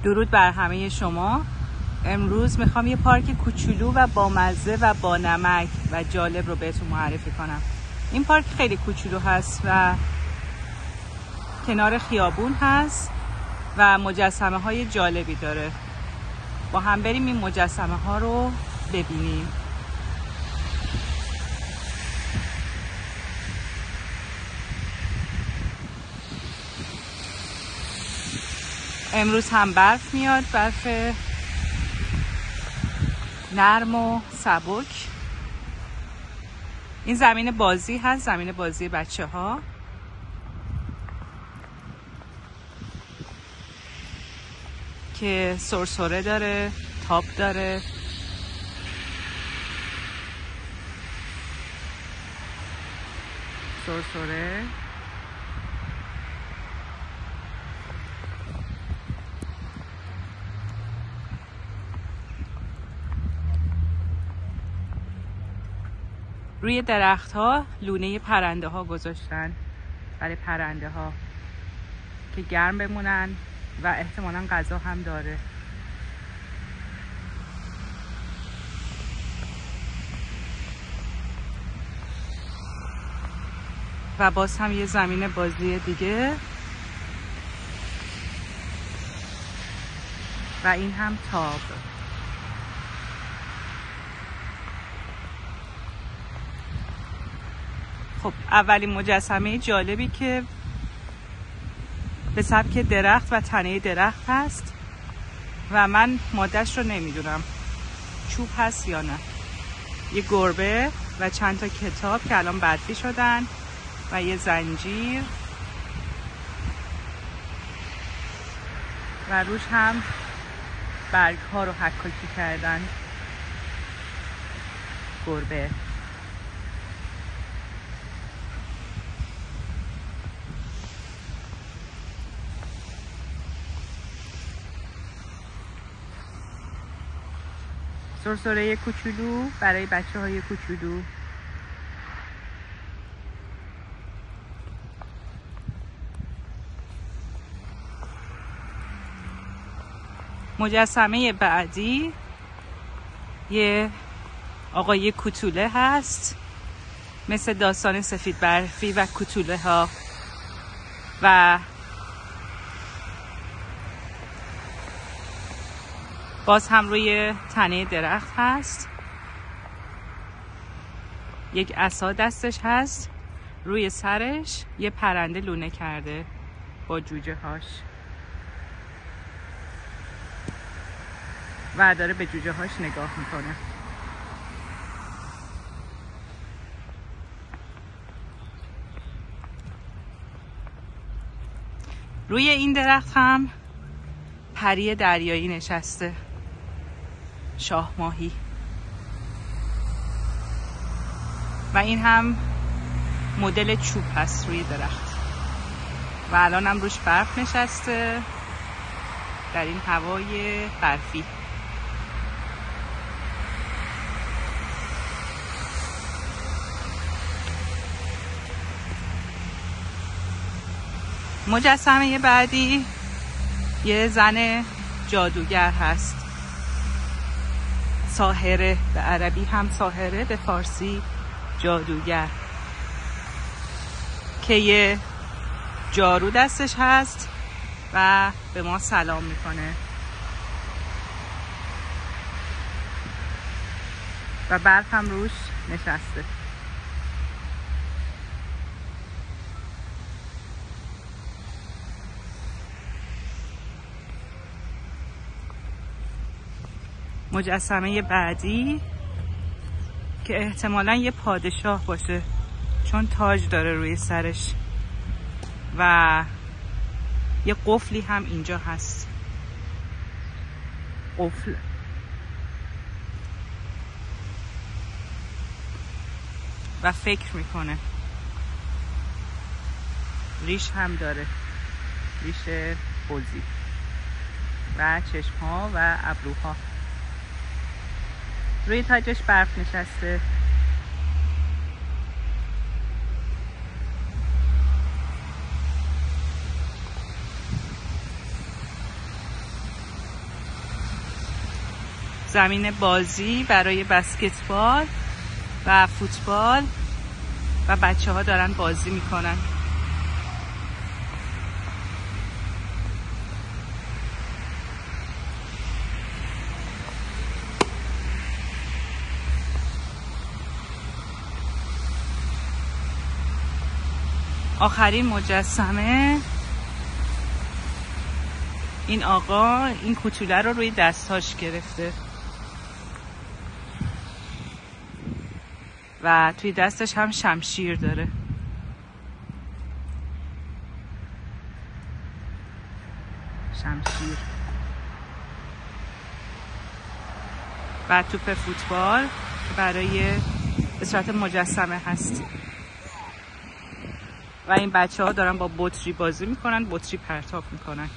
درود بر همه شما. امروز میخوام یه پارک کوچولو و بامزه و با نمک و جالب رو بهتون معرفی کنم. این پارک خیلی کوچولو هست و کنار خیابون هست و مجسمه های جالبی داره. با هم بریم این مجسمه ها رو ببینیم. امروز هم برف میاد، برف نرم و سبک. این زمین بازی هست، زمین بازی بچه ها. که سرسره داره، تاپ داره. سرسره روی درخت ها لونه پرنده ها گذاشتن برای پرنده ها که گرم بمونن و احتمالاً غذا هم داره. و باز هم یه زمین بازی دیگه و این هم تاب. خب اولین مجسمه جالبی که به سبک درخت و تنه درخت هست و من مادهش رو نمیدونم چوب هست یا نه. یه گربه و چند تا کتاب که الان برفی شدن و یه زنجیر و روش هم برگ ها رو حکاکی کردن. گربه سرسره کوچولو برای بچه های کوچولو. مجسمه بعدی یه آقای کوتوله هست، مثل داستان سفید برفی و کوتوله ها. و باز هم روی تنه درخت هست. یک عصا دستش هست، روی سرش یه پرنده لونه کرده با جوجه هاش و داره به جوجه هاش نگاه میکنه. روی این درخت هم پری دریایی نشسته، شاه ماهی. و این هم مدل چوب هست روی درخت و الان هم روش برف نشسته در این هوای برفی. مجسمه بعدی یه زن جادوگر هست، ساحره، به عربی هم ساحره، به فارسی جادوگر، که یه جارو دستش هست و به ما سلام میکنه و برف هم روش نشسته. مجسمه بعدی که احتمالاً یه پادشاه باشه چون تاج داره روی سرش و یه قفلی هم اینجا هست، قفل. و فکر میکنه. ریش هم داره، ریش بزی و چشمها و ابروها. روی تاجش برف نشسته. زمین بازی برای بسکتبال و فوتبال و بچه ها دارن بازی میکنن. آخرین مجسمه، این آقا این کوچوله رو روی دستاش گرفته و توی دستش هم شمشیر داره. شمشیر و توپ فوتبال که برای به صورت مجسمه هست و این بچه ها دارن با بطری بازی میکنن، بطری پرتاب میکنن.